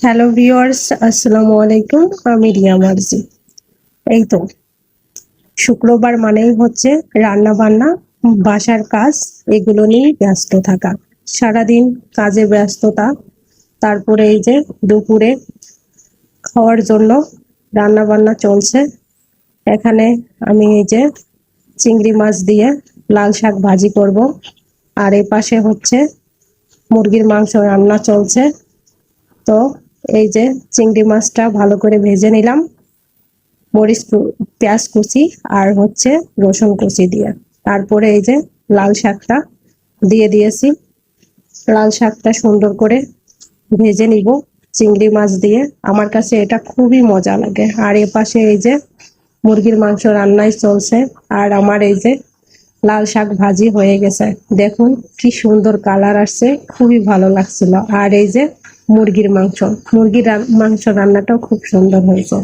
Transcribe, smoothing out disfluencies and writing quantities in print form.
Hello viewers, আসসালামু আলাইকুম। আমি রিয়া মার্জি। এই তো শুক্রবার মানেই হচ্ছে রান্না বান্না, বাসার কাজ, এগুলো নিয়ে ব্যস্ত থাকা। সারাদিন কাজে ব্যস্ততা, তারপরে এই যে দুপুরে খাওয়ার জন্য রান্না বান্না চলছে। এখানে আমি এই যে চিংড়ি মাছ দিয়ে লাল শাক ভাজি করব, আর এই পাশে হচ্ছে মুরগির মাংস রান্না চলছে। তো এই যে চিংড়ি মাছটা ভালো করে ভেজে নিলাম মরিচ পেঁয়াজ কুচি আর হচ্ছে রসুন কুচি দিয়ে। তারপরে এই যে লাল শাকটা দিয়ে দিয়েছি। লাল শাকটা সুন্দর করে ভেজে নিব চিংড়ি মাছ দিয়ে। আমার কাছে এটা খুবই মজা লাগে। আর এপাশে এই যে মুরগির মাংস রান্নাই চলছে, আর আমার এই যে লাল শাক ভাজি হয়ে গেছে। দেখুন কি সুন্দর কালার আসছে, খুবই ভালো লাগছিল। আর এই যে মুরগির মাংস রান্নাটাও খুব সুন্দর হয়েছে।